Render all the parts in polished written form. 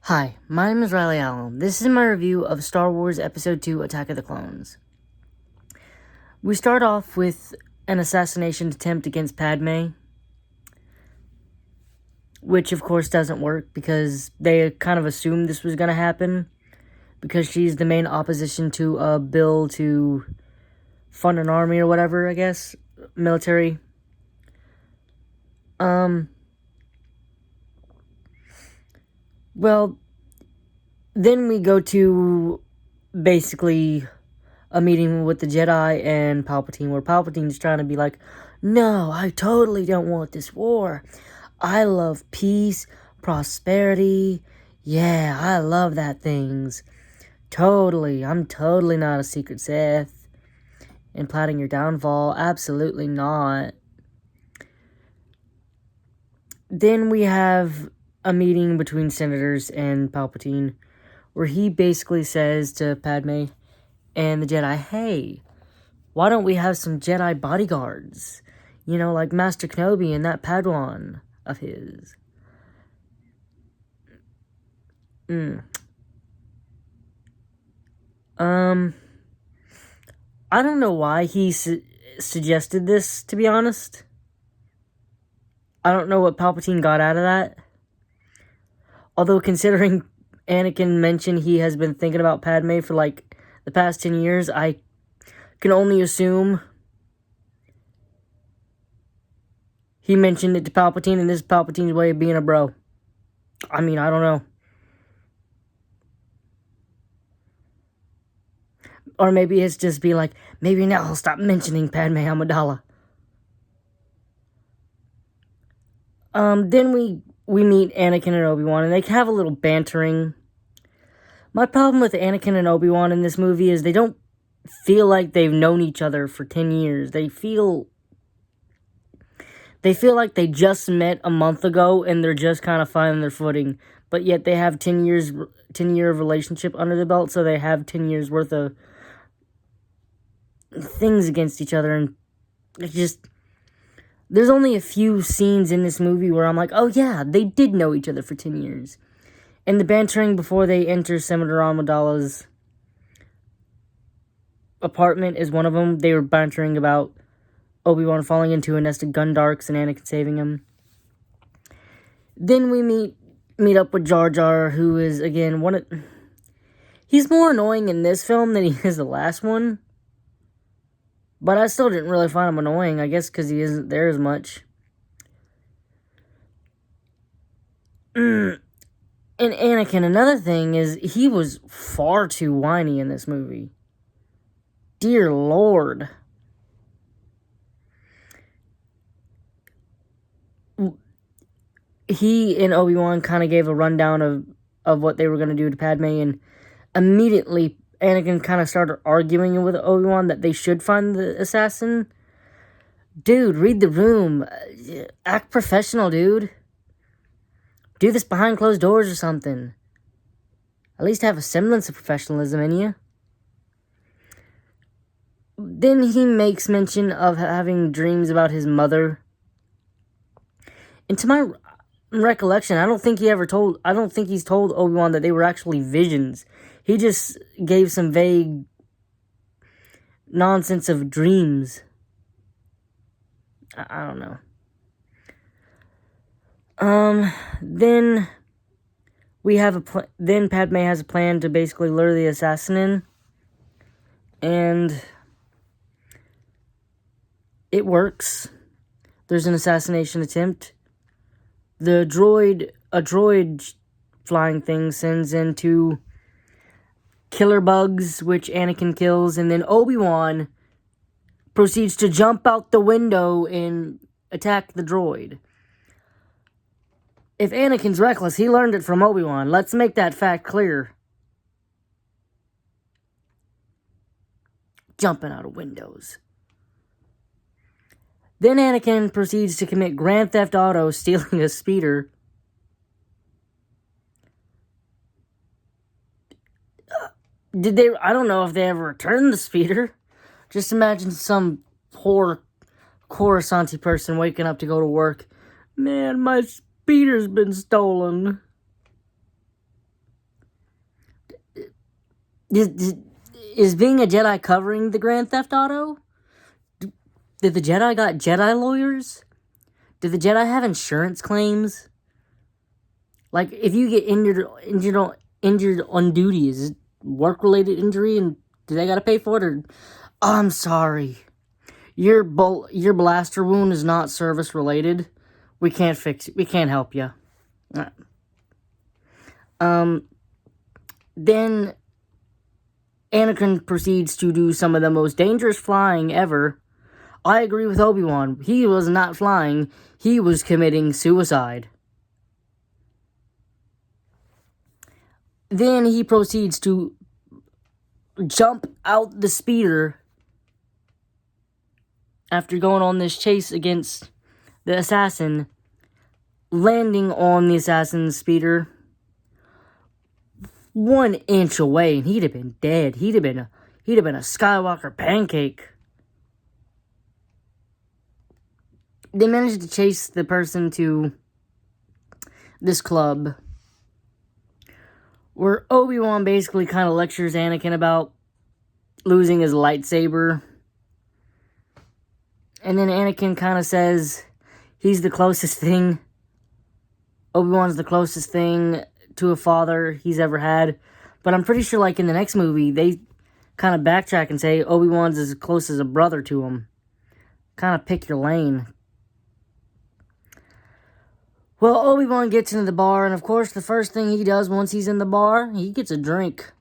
Hi, my name is Riley Allen. This is my review of Star Wars Episode 2 Attack of the Clones. We start off with an assassination attempt against Padme, which of course doesn't work because they kind of assumed this was going to happen because she's the main opposition to a bill to fund an army or whatever, I guess, military. Well, then we go to basically a meeting with the Jedi and Palpatine, where Palpatine's trying to be like, no, I totally don't want this war. I love peace, prosperity. Yeah, I love that things. Totally. I'm totally not a secret Sith. And plotting your downfall. Absolutely not. Then we have a meeting between senators and Palpatine, where he basically says to Padme and the Jedi, hey, why don't we have some Jedi bodyguards? You know, like Master Kenobi and that Padawan of his. I don't know why he suggested this, to be honest. I don't know what Palpatine got out of that. Although, considering Anakin mentioned he has been thinking about Padme for, like, the past 10 years, I can only assume he mentioned it to Palpatine, and this is Palpatine's way of being a bro. I mean, I don't know. Or maybe it's just be like, maybe now I'll stop mentioning Padme Amidala. Then we meet Anakin and Obi-Wan, and they have a little bantering. My problem with Anakin and Obi-Wan in this movie is they don't feel like they've known each other for 10 years. They feel like they just met a month ago and they're just kind of finding their footing. But yet they have 10 year of relationship under the belt, so they have 10 years worth of things against each other. And it's just, there's only a few scenes in this movie where I'm like, oh yeah, they did know each other for 10 years. And the bantering before they enter Senator Amidala's apartment is one of them. They were bantering about Obi-Wan falling into a nest of Gundarks and Anakin saving him. Then we meet up with Jar Jar, who is, again, he's more annoying in this film than he is the last one. But I still didn't really find him annoying, I guess because he isn't there as much. And Anakin, another thing is, he was far too whiny in this movie. Dear Lord. He and Obi-Wan kind of gave a rundown of what they were going to do to Padme, and immediately Anakin kind of started arguing with Obi-Wan that they should find the assassin. Dude, read the room. Act professional, dude. Do this behind closed doors or something. At least have a semblance of professionalism in you. Then he makes mention of having dreams about his mother. And to my recollection, I don't think he's told Obi-Wan that they were actually visions. He just gave some vague nonsense of dreams. I don't know. Then we have then Padme has a plan to basically lure the assassin in. And it works. There's an assassination attempt. A droid flying thing sends in 2 killer bugs, which Anakin kills, and then Obi-Wan proceeds to jump out the window and attack the droid. If Anakin's reckless, he learned it from Obi-Wan. Let's make that fact clear. Jumping out of windows. Then Anakin proceeds to commit Grand Theft Auto, stealing a speeder. I don't know if they ever returned the speeder. Just imagine some poor Coruscanti person waking up to go to work. Man, my speeder's been stolen. Is being a Jedi covering the Grand Theft Auto? Did the Jedi got Jedi lawyers? Did the Jedi have insurance claims? Like, if you get injured on duty, is it work-related injury, and do they gotta pay for it? Or, oh, I'm sorry, your blaster wound is not service-related. We can't fix it. We can't help you. Then Anakin proceeds to do some of the most dangerous flying ever. I agree with Obi-Wan. He was not flying. He was committing suicide. Then he proceeds to jump out the speeder after going on this chase against the assassin, landing on the assassin's speeder 1 inch away, and he'd have been dead. He'd have been a Skywalker pancake. They managed to chase the person to this club where Obi-Wan basically kind of lectures Anakin about losing his lightsaber. And then Anakin kind of says he's the closest thing. Obi-Wan's the closest thing to a father he's ever had. But I'm pretty sure, like, in the next movie, they kind of backtrack and say Obi-Wan's as close as a brother to him. Kind of pick your lane. Well, Obi-Wan gets into the bar, and of course, the first thing he does once he's in the bar, he gets a drink.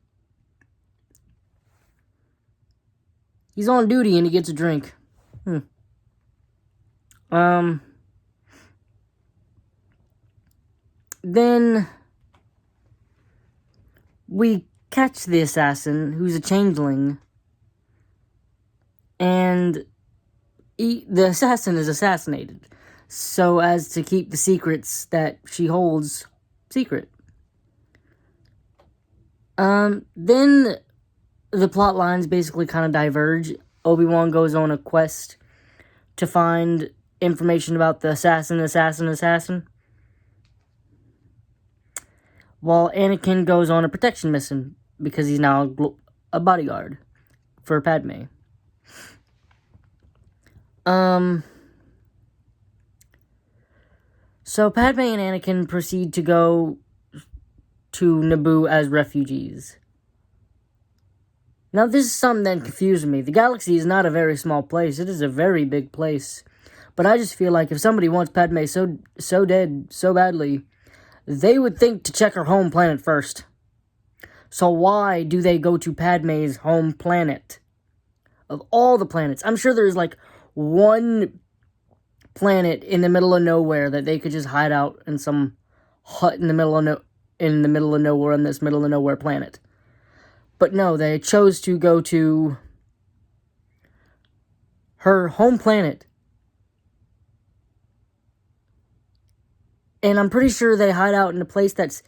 He's on duty, and he gets a drink. Then we catch the assassin, who's a changeling, and the assassin is assassinated, so as to keep the secrets that she holds secret. Then the plot lines basically kind of diverge. Obi-Wan goes on a quest to find information about the assassin, while Anakin goes on a protection mission because he's now a bodyguard for Padme. So Padme and Anakin proceed to go to Naboo as refugees. Now, this is something that confused me. The galaxy is not a very small place. It is a very big place. But I just feel like if somebody wants Padme so dead, so badly, they would think to check her home planet first. So why do they go to Padme's home planet? Of all the planets, I'm sure there's like one planet in the middle of nowhere that they could just hide out in some hut in the middle of nowhere on this middle of nowhere planet. But no, they chose to go to her home planet. And I'm pretty sure they hide out in a place that's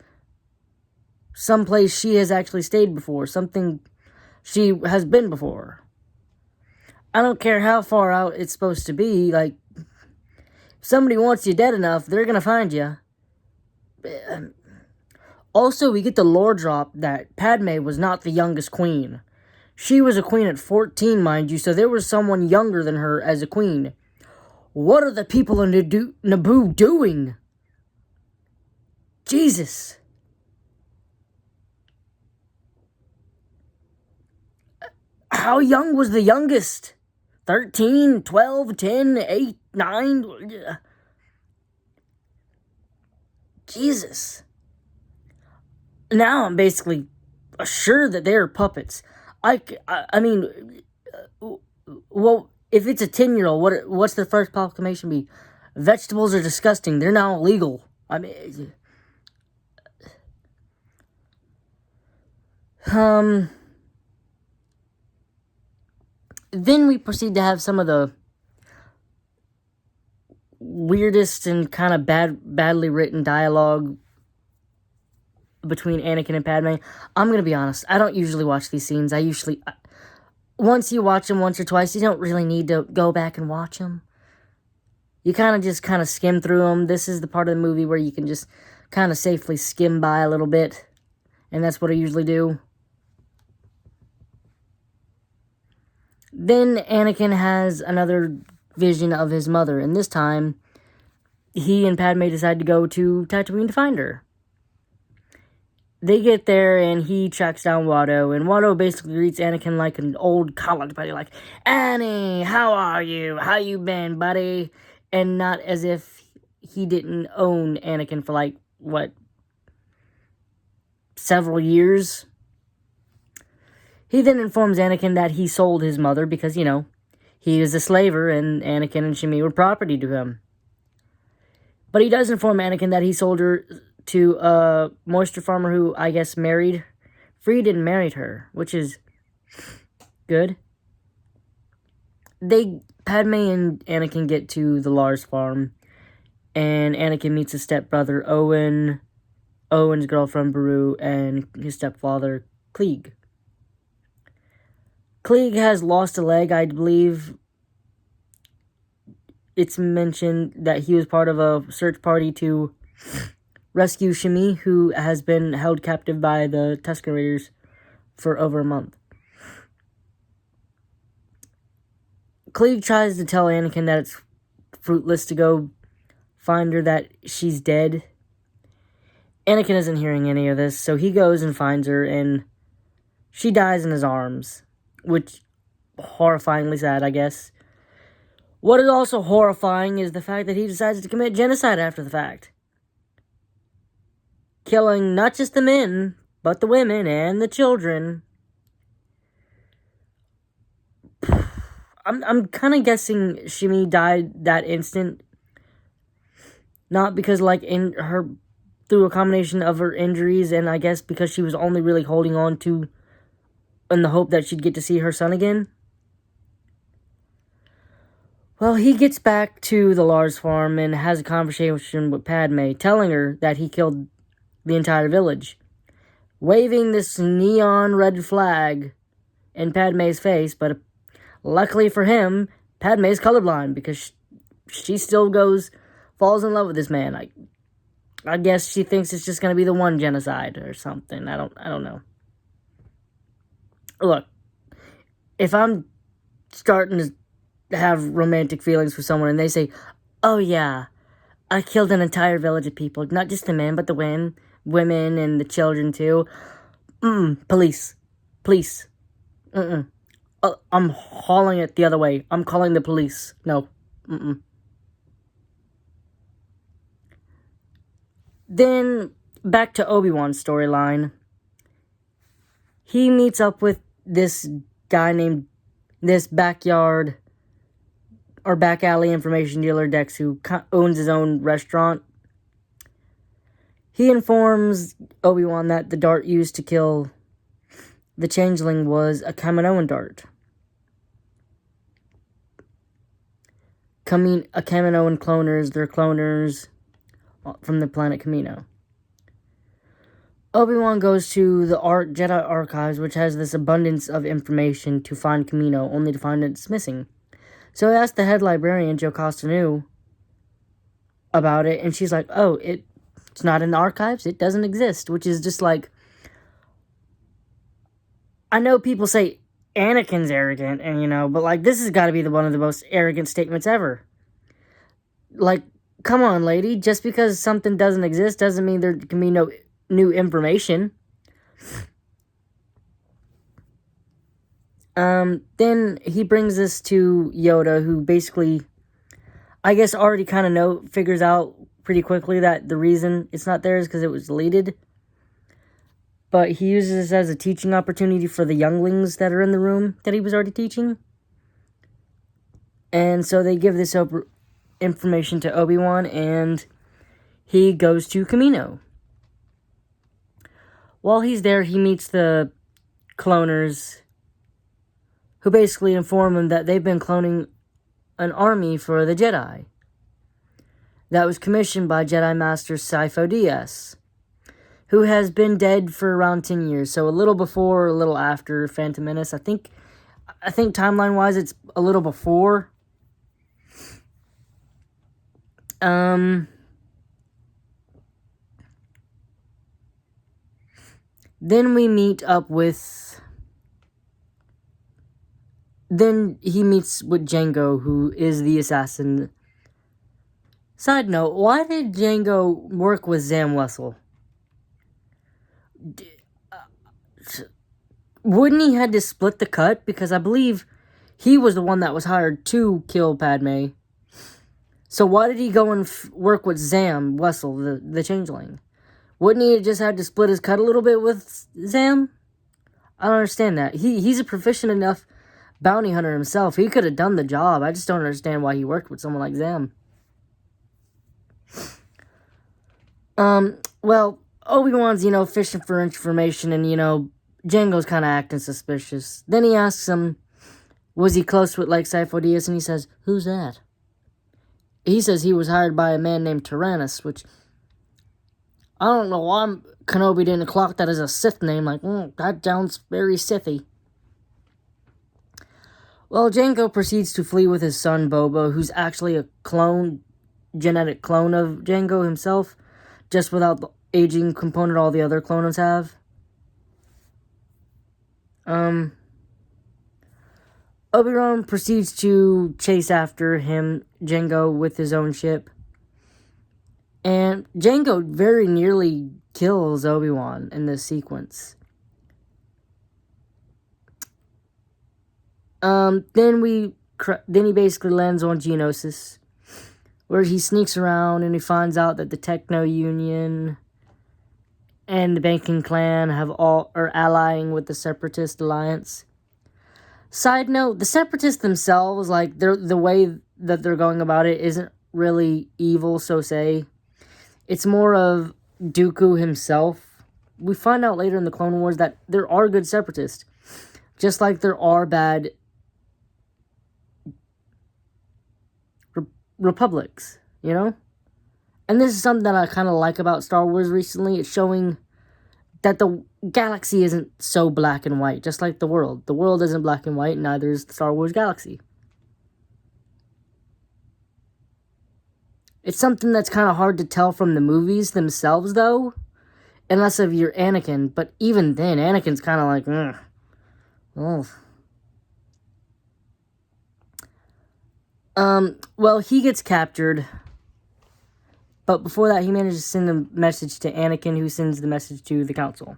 someplace she has actually stayed before, something she has been before. I don't care how far out it's supposed to be, like, if somebody wants you dead enough, they're gonna find you. Also, we get the lore drop that Padme was not the youngest queen. She was a queen at 14, mind you, so there was someone younger than her as a queen. What are the people in Naboo doing? Jesus. How young was the youngest? 13, 12, 10, 8, 9? Jesus. Now I'm basically assured that they're puppets. I mean, well, if it's a 10-year-old, what's the first proclamation be? Vegetables are disgusting. They're now illegal. I mean, then we proceed to have some of the weirdest and kind of badly written dialogue between Anakin and Padme. I'm going to be honest, I don't usually watch these scenes. Once you watch them once or twice, you don't really need to go back and watch them. You kind of skim through them. This is the part of the movie where you can just kind of safely skim by a little bit. And that's what I usually do. Then Anakin has another vision of his mother, and this time he and Padme decide to go to Tatooine to find her. They get there, and he tracks down Watto, and Watto basically greets Anakin like an old college buddy, like, Annie, how are you? How you been, buddy? And not as if he didn't own Anakin for, like, what, several years? He then informs Anakin that he sold his mother because, he was a slaver, and Anakin and Shmi were property to him. But he does inform Anakin that he sold her to a moisture farmer who, I guess, freed and married her, which is good. Padme and Anakin get to the Lars farm, and Anakin meets his stepbrother, Owen, Owen's girlfriend, Beru, and his stepfather, Klieg. Klieg has lost a leg, I believe. It's mentioned that he was part of a search party to rescue Shmi, who has been held captive by the Tusken Raiders for over a month. Klieg tries to tell Anakin that it's fruitless to go find her, that she's dead. Anakin isn't hearing any of this, so he goes and finds her, and she dies in his arms, which horrifyingly sad, I guess. What is also horrifying is the fact that he decides to commit genocide after the fact, killing not just the men, but the women and the children. I'm kind of guessing Shmi died that instant, not because, through a combination of her injuries, and I guess because she was only really holding on to, in the hope that she'd get to see her son again. Well, he gets back to the Lars farm and has a conversation with Padme, telling her that he killed the entire village, waving this neon red flag in Padme's face, but luckily for him, Padme's colorblind, because she still falls in love with this man. I guess she thinks it's just going to be the one genocide or something. I don't know. Look, if I'm starting to have romantic feelings for someone and they say, oh yeah, I killed an entire village of people, not just the men, but the women and the children too. Police. I'm hauling it the other way. I'm calling the police. No. Then, back to Obi-Wan's storyline. He meets up with this guy named, this backyard, or back alley information dealer, Dex, who owns his own restaurant. He informs Obi-Wan that the dart used to kill the changeling was a Kaminoan dart. A Kaminoan cloners, they're cloners from the planet Kamino. Obi-Wan goes to the Jedi Archives, which has this abundance of information to find Kamino, only to find it's missing. So he asked the head librarian, Jo Costanu, about it, and she's like, oh, it's not in the archives, it doesn't exist, which is just like, I know people say Anakin's arrogant, and but this has got to be one of the most arrogant statements ever. Come on, lady, just because something doesn't exist doesn't mean there can be no new information. Then he brings this to Yoda, who basically, I guess, already kind of figures out pretty quickly that the reason it's not there is because it was deleted. But he uses this as a teaching opportunity for the younglings that are in the room that he was already teaching. And so they give this information to Obi-Wan, and he goes to Kamino. While he's there, he meets the cloners, who basically inform him that they've been cloning an army for the Jedi that was commissioned by Jedi Master Sifo Dyas, who has been dead for around 10 years, so a little before, a little after Phantom Menace. I think timeline-wise, it's a little before. Then we meet up with Then he meets with Jango, who is the assassin. Side note, why did Jango work with Zam Wesell? Wouldn't he had to split the cut? Because I believe he was the one that was hired to kill Padme. So why did he go and work with Zam Wesell, the changeling? Wouldn't he have just had to split his cut a little bit with Zam? I don't understand that. He's a proficient enough bounty hunter himself. He could have done the job. I just don't understand why he worked with someone like Zam. Well, Obi-Wan's, fishing for information, and, Jango's kind of acting suspicious. Then he asks him, was he close with, Sifo Dyas? And he says, who's that? He says he was hired by a man named Tyrannus, which, I don't know why Kenobi didn't clock that as a Sith name. That sounds very Sithy. Well, Jango proceeds to flee with his son, Boba, who's actually a genetic clone of Jango himself, just without the aging component all the other clones have. Obi-Wan proceeds to chase after him, Jango, with his own ship. And Jango very nearly kills Obi-Wan in this sequence. Then he basically lands on Geonosis, where he sneaks around and he finds out that the Techno Union and the Banking Clan are allying with the Separatist Alliance. Side note, the Separatists themselves, the way that they're going about it isn't really evil, so say. It's more of Dooku himself. We find out later in the Clone Wars that there are good Separatists, just like there are bad republics, And this is something that I kind of like about Star Wars recently. It's showing that the galaxy isn't so black and white, just like the world. The world isn't black and white, neither is the Star Wars galaxy. It's something that's kind of hard to tell from the movies themselves, though, unless if you're Anakin. But even then, Anakin's kind of like, well, he gets captured. But before that, he manages to send a message to Anakin, who sends the message to the Council.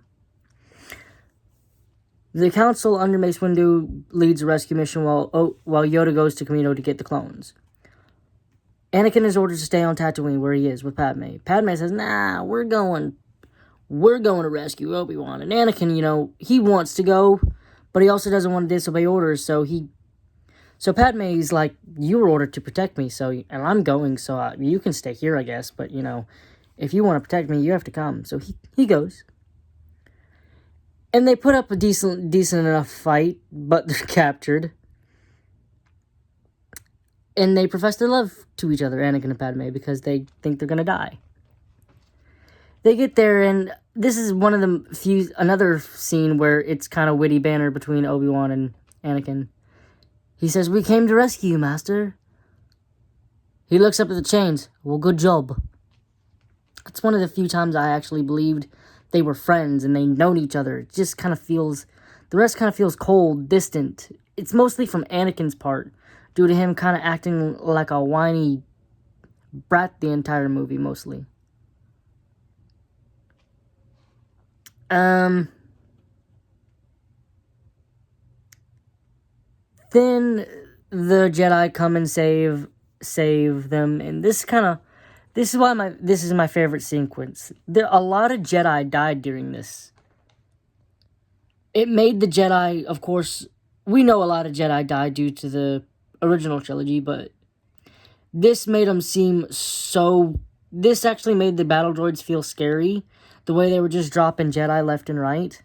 The Council, under Mace Windu, leads a rescue mission while Yoda goes to Kamino to get the clones. Anakin is ordered to stay on Tatooine, where he is, with Padme. Padme says, nah, we're going to rescue Obi-Wan. And Anakin, he wants to go, but he also doesn't want to disobey orders, so Padme's like, you were ordered to protect me, and I'm going, so you can stay here, I guess. But, if you want to protect me, you have to come. So he goes. And they put up a decent enough fight, but they're captured. And they profess their love to each other, Anakin and Padme, because they think they're going to die. They get there, and this is one of the another scene where it's kind of witty banter between Obi-Wan and Anakin. He says, we came to rescue you, Master. He looks up at the chains. Well, good job. It's one of the few times I actually believed they were friends and they known each other. It just kind of feels... The rest kind of feels cold, distant. It's mostly from Anakin's part, due to him kind of acting like a whiny brat the entire movie, mostly. Then the Jedi come and save them, and this is my favorite sequence. A lot of Jedi died during this. It made the Jedi, of course, we know a lot of Jedi died due to the original trilogy, but this made them seem so... This actually made the battle droids feel scary, the way they were just dropping Jedi left and right.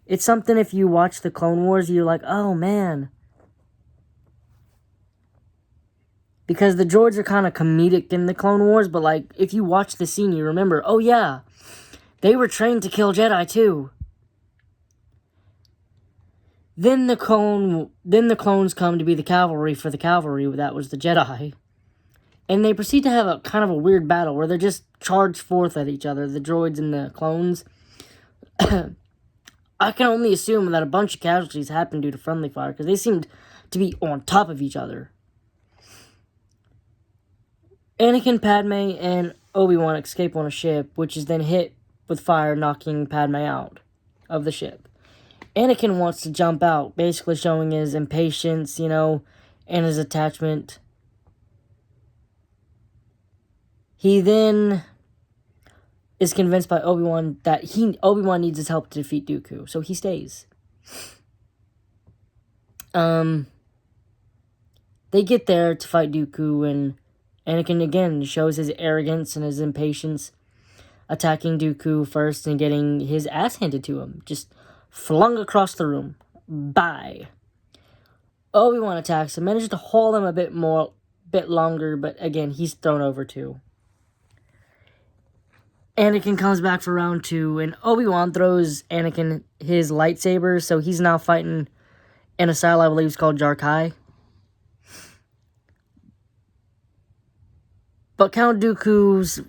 It's something, if you watch the Clone Wars, you're like, oh, man. Because the droids are kind of comedic in the Clone Wars, but, if you watch the scene, you remember, oh, yeah, they were trained to kill Jedi, too. Then the clones come to be the cavalry for the cavalry, that was the Jedi. And they proceed to have a kind of a weird battle, where they're just charged forth at each other, the droids and the clones. I can only assume that a bunch of casualties happened due to friendly fire, because they seemed to be on top of each other. Anakin, Padme, and Obi-Wan escape on a ship, which is then hit with fire, knocking Padme out of the ship. Anakin wants to jump out, basically showing his impatience, and his attachment. He then is convinced by Obi-Wan that Obi-Wan needs his help to defeat Dooku, so he stays. They get there to fight Dooku, and Anakin again shows his arrogance and his impatience, attacking Dooku first and getting his ass handed to him, just flung across the room. Bye. Obi-Wan attacks him, manages to hold him a bit longer, but again, he's thrown over too. Anakin comes back for round 2, and Obi-Wan throws Anakin his lightsaber, so he's now fighting in a style I believe is called Jar-Kai. But Count Dooku's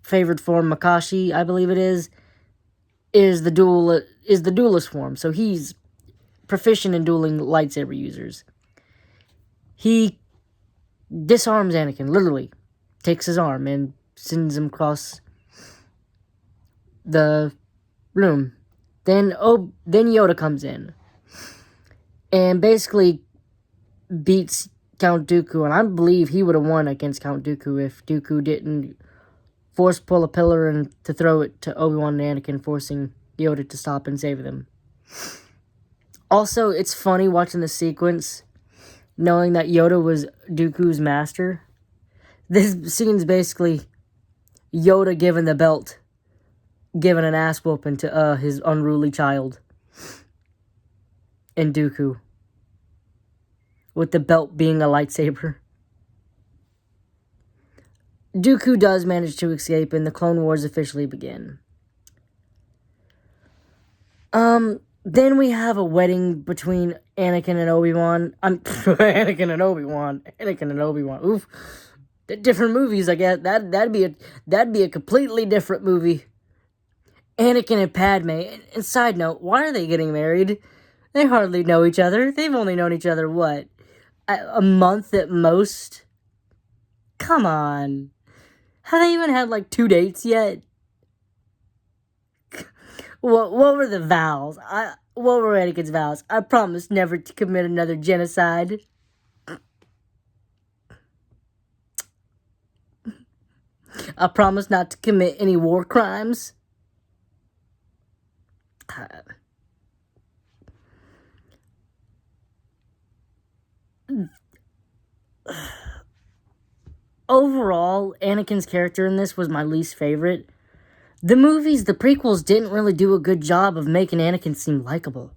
favorite form, Makashi, I believe it is the duelist form. So he's proficient in dueling lightsaber users. He disarms Anakin, literally takes his arm and sends him across the room. Then Yoda comes in and basically beats Count Dooku, and I believe he would have won against Count Dooku if Dooku didn't force pull a pillar and to throw it to Obi-Wan and Anakin, forcing Yoda to stop and save them. Also, it's funny watching the sequence, knowing that Yoda was Dooku's master. This scene's basically Yoda giving the belt, giving an ass whooping to his unruly child, and Dooku, with the belt being a lightsaber. Dooku does manage to escape, and the Clone Wars officially begin. Then we have a wedding between Anakin and Obi-Wan. Anakin and Obi-Wan. Oof. Different movies, I guess. That'd be a completely different movie. Anakin and Padme. And side note, why are they getting married? They hardly know each other. They've only known each other, what? A month at most? Come on. Have they even had, 2 dates yet? What were the vows? What were Anakin's vows? I promise never to commit another genocide. I promise not to commit any war crimes. Overall, Anakin's character in this was my least favorite. The prequels didn't really do a good job of making Anakin seem likable.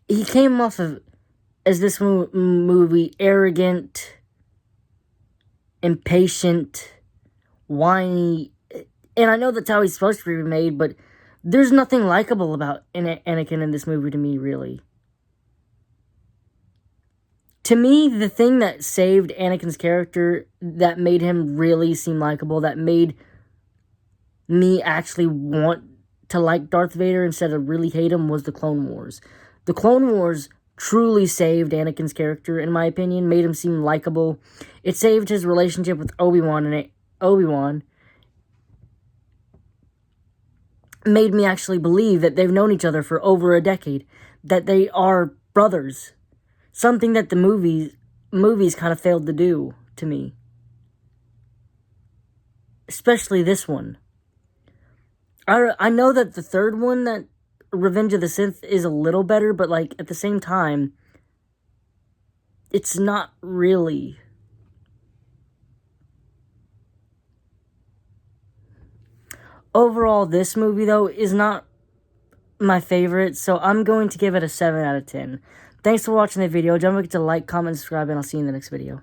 He came off as this movie arrogant, impatient, whiny, and I know that's how he's supposed to be made, but there's nothing likable about Anakin in this movie to me, really. To me, the thing that saved Anakin's character, that made him really seem likable, that made me actually want to like Darth Vader instead of really hate him, was the Clone Wars. The Clone Wars truly saved Anakin's character, in my opinion, made him seem likable. It saved his relationship with Obi-Wan, and Obi-Wan made me actually believe that they've known each other for over a decade, that they are brothers. Something that the movies kind of failed to do to me. Especially this one. I know that the third one, that Revenge of the Sith, is a little better, but at the same time, it's not really. Overall, this movie, though, is not my favorite, so I'm going to give it a 7 out of 10. Thanks for watching the video. Don't forget to like, comment, subscribe, and I'll see you in the next video.